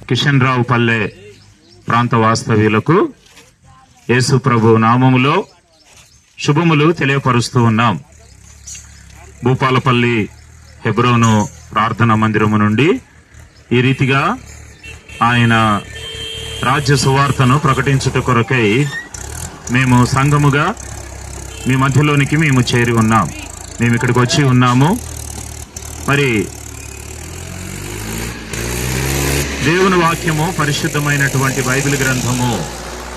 కిషన్ రావు పల్లె ప్రాంత వాస్తవ్యులకు యేసు ప్రభు నామములో శుభములు తెలియపరుస్తూ ఉన్నాం. భూపాలపల్లి హెబ్రోను ప్రార్థనా మందిరము నుండి ఈ రీతిగా ఆయన రాజ్య సువార్తను ప్రకటించుట కొరకై మేము సంఘముగా మీ మధ్యలోనికి మేము చేరి ఉన్నాం. మేము ఇక్కడికి వచ్చి ఉన్నాము. మరి దేవుని వాక్యము, పరిశుద్ధమైనటువంటి బైబిల్ గ్రంథము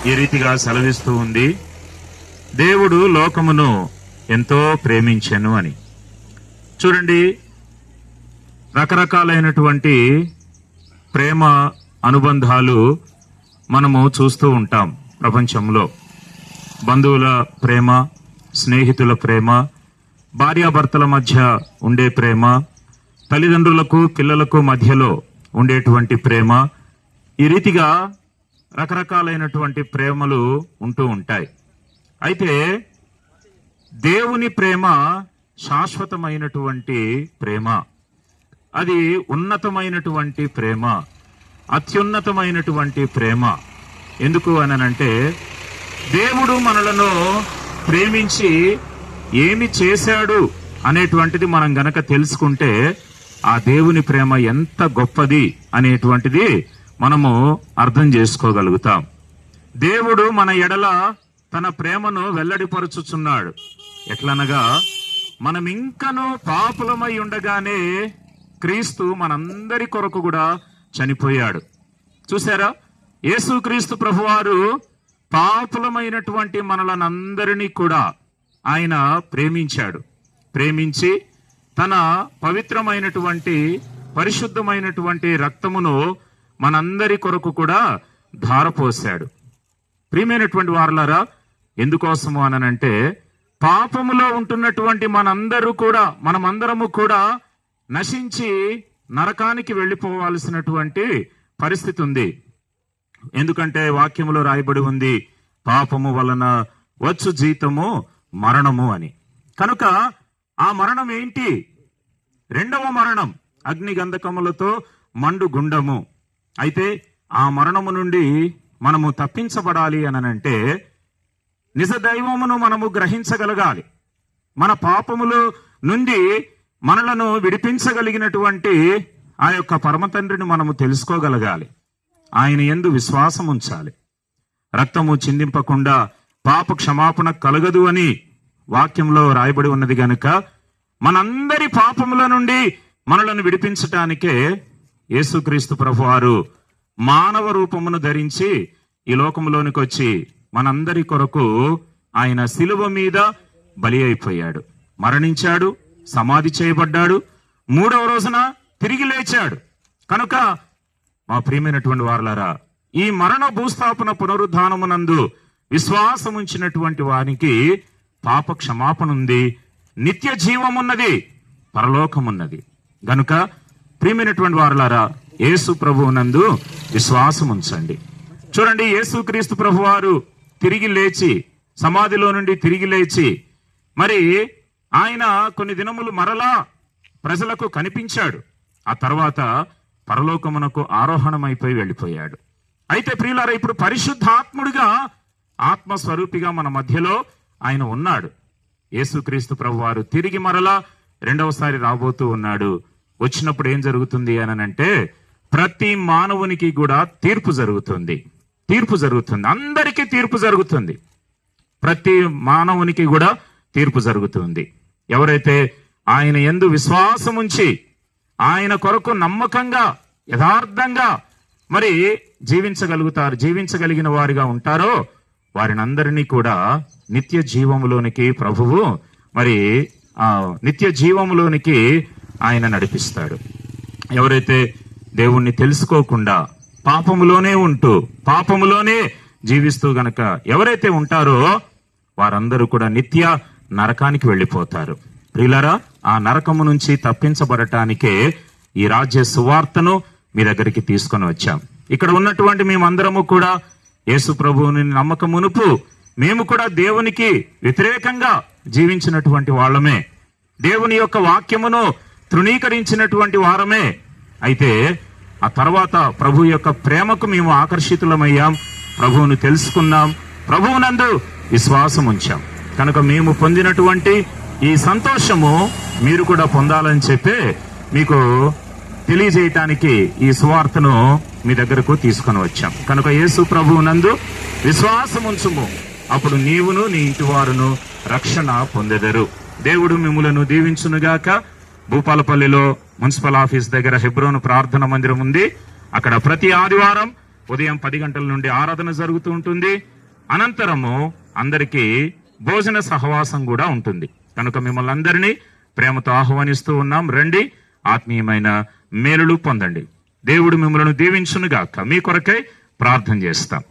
ఈ రీతిగా సెలవిస్తూ ఉంది, దేవుడు లోకమును ఎంతో ప్రేమించెను అని. చూడండి, రకరకాలైనటువంటి ప్రేమ అనుబంధాలు మనము చూస్తూ ఉంటాం ప్రపంచంలో. బంధువుల ప్రేమ, స్నేహితుల ప్రేమ, భార్యాభర్తల మధ్య ఉండే ప్రేమ, తల్లిదండ్రులకు పిల్లలకు మధ్యలో ఉండేటువంటి ప్రేమ, ఈ రీతిగా రకరకాలైనటువంటి ప్రేమలు ఉంటూ ఉంటాయి. అయితే దేవుని ప్రేమ శాశ్వతమైనటువంటి ప్రేమ, అది ఉన్నతమైనటువంటి ప్రేమ, అత్యున్నతమైనటువంటి ప్రేమ. ఎందుకు అనంటే, దేవుడు మనలను ప్రేమించి ఏమి చేశాడు అనేటువంటిది మనం గనక తెలుసుకుంటే ఆ దేవుని ప్రేమ ఎంత గొప్పది అనేటువంటిది మనము అర్థం చేసుకోగలుగుతాం. దేవుడు మన ఎడల తన ప్రేమను వెల్లడిపరుచుచున్నాడు. ఎట్లనగా, మనం ఇంకనూ పాపులమై ఉండగానే క్రీస్తు మనందరి కొరకు కూడా చనిపోయాడు. చూసారా, యేసుక్రీస్తు ప్రభువారు పాపులమైనటువంటి మనలనందరినీ కూడా ఆయన ప్రేమించాడు. ప్రేమించి తన పవిత్రమైనటువంటి పరిశుద్ధమైనటువంటి రక్తమును మనందరి కొరకు కూడా ధారపోశాడు. ప్రియమైనటువంటి వారలారా, ఎందుకోసము అనంటే, పాపములో ఉంటున్నటువంటి మనమందరము కూడా నశించి నరకానికి వెళ్ళిపోవాల్సినటువంటి పరిస్థితి ఉంది. ఎందుకంటే వాక్యములో రాయబడి ఉంది, పాపము వలన వచ్చు జీతము మరణము అని. కనుక ఆ మరణం ఏంటి? రెండవ మరణం, అగ్ని గంధకములతో మండు గుండము. అయితే ఆ మరణము నుండి మనము తప్పించబడాలి అనంటే నిజ దైవమును మనము గ్రహించగలగాలి. మన పాపముల నుండి మనలను విడిపించగలిగినటువంటి ఆ యొక్క పరమతండ్రిని మనము తెలుసుకోగలగాలి. ఆయన యందు విశ్వాసం ఉంచాలి. రక్తము చిందింపకుండా పాప క్షమాపణ కలగదు అని వాక్యంలో రాయబడి ఉన్నది గనుక, మనందరి పాపముల నుండి మనలను విడిపించటానికే యేసుక్రీస్తు ప్రభువారు మానవ రూపమును ధరించి ఈ లోకములోనికి వచ్చి మనందరి కొరకు ఆయన శిలువ మీద బలి అయిపోయాడు, మరణించాడు, సమాధి చేయబడ్డాడు, 3వ రోజున తిరిగి లేచాడు. కనుక మా ప్రియమైనటువంటి వారలారా, ఈ మరణ భూస్థాపన పునరుద్ధానమునందు విశ్వాసం ఉంచినటువంటి వారికి పాప క్షమాపణ ఉంది, నిత్య జీవమున్నది, పరలోకమున్నది. గనుక ప్రియమైనటువంటి వారలారా, యేసు ప్రభువునందు విశ్వాసం ఉంచండి. చూడండి, యేసుక్రీస్తు ప్రభువారు తిరిగి లేచి, సమాధిలో నుండి తిరిగి లేచి, మరి ఆయన కొన్ని దినములు మరలా ప్రజలకు కనిపించాడు. ఆ తర్వాత పరలోకమునకు ఆరోహణమైపోయి వెళ్ళిపోయాడు. అయితే ప్రియులారా, ఇప్పుడు పరిశుద్ధాత్ముడిగా, ఆత్మస్వరూపిగా మన మధ్యలో ఆయన ఉన్నాడు. యేసుక్రీస్తు ప్రభువారు తిరిగి మరలా రెండవసారి రాబోతూ ఉన్నాడు. వచ్చినప్పుడు ఏం జరుగుతుంది అనంటే, ప్రతి మానవునికి కూడా తీర్పు జరుగుతుంది. అందరికీ తీర్పు జరుగుతుంది. ప్రతి మానవునికి కూడా తీర్పు జరుగుతుంది. ఎవరైతే ఆయన యందు విశ్వాసం ఉంచి ఆయన కొరకు నమ్మకంగా, యథార్థంగా మరి జీవించగలిగిన వారిగా ఉంటారో, వారినందరినీ కూడా నిత్య జీవములోనికి ప్రభువు మరి నిత్య జీవములోనికి ఆయన నడిపిస్తాడు. ఎవరైతే దేవుణ్ణి తెలుసుకోకుండా పాపములోనే ఉంటూ పాపములోనే జీవిస్తూ గనక ఎవరైతే ఉంటారో వారందరూ కూడా నిత్య నరకానికి వెళ్ళిపోతారు. ప్రియులారా, ఆ నరకము నుంచి తప్పించబడటానికే ఈ రాజ్య సువార్తను మీ దగ్గరికి తీసుకొని వచ్చాం. ఇక్కడ ఉన్నటువంటి మేమందరము కూడా యేసు ప్రభువుని నమ్మకమునుపు మేము కూడా దేవునికి వ్యతిరేకంగా జీవించినటువంటి వాళ్ళమే, దేవుని యొక్క వాక్యమును తృణీకరించినటువంటి వారమే. అయితే ఆ తర్వాత ప్రభు యొక్క ప్రేమకు మేము ఆకర్షితులమయ్యాం, ప్రభువును తెలుసుకున్నాం, ప్రభువునందు విశ్వాసం ఉంచాం. కనుక మేము పొందినటువంటి ఈ సంతోషము మీరు కూడా పొందాలని చెప్పి మీకు తెలియజేయటానికి ఈ సువార్తను మీ దగ్గరకు తీసుకొని వచ్చాం. కనుక యేసు ప్రభువునందు విశ్వాసం ఉంచుము, అప్పుడు నీవును నీ ఇంటి వారును రక్షణ పొందెదరు. దేవుడు మిమ్ములను దీవించునుగాక. భూపాలపల్లిలో మున్సిపల్ ఆఫీస్ దగ్గర హెబ్రోను ప్రార్థన మందిరం ఉంది. అక్కడ ప్రతి ఆదివారం ఉదయం 10 గంటల నుండి ఆరాధన జరుగుతూ ఉంటుంది. అనంతరము అందరికీ భోజన సహవాసం కూడా ఉంటుంది. కనుక మిమ్మల్ని అందరినీ ప్రేమతో ఆహ్వానిస్తూ ఉన్నాం. రండి, ఆత్మీయమైన మేలులు పొందండి. దేవుడు మిమ్మల్ని దీవించునుగాక. మీ కొరకై ప్రార్థన చేస్తాం.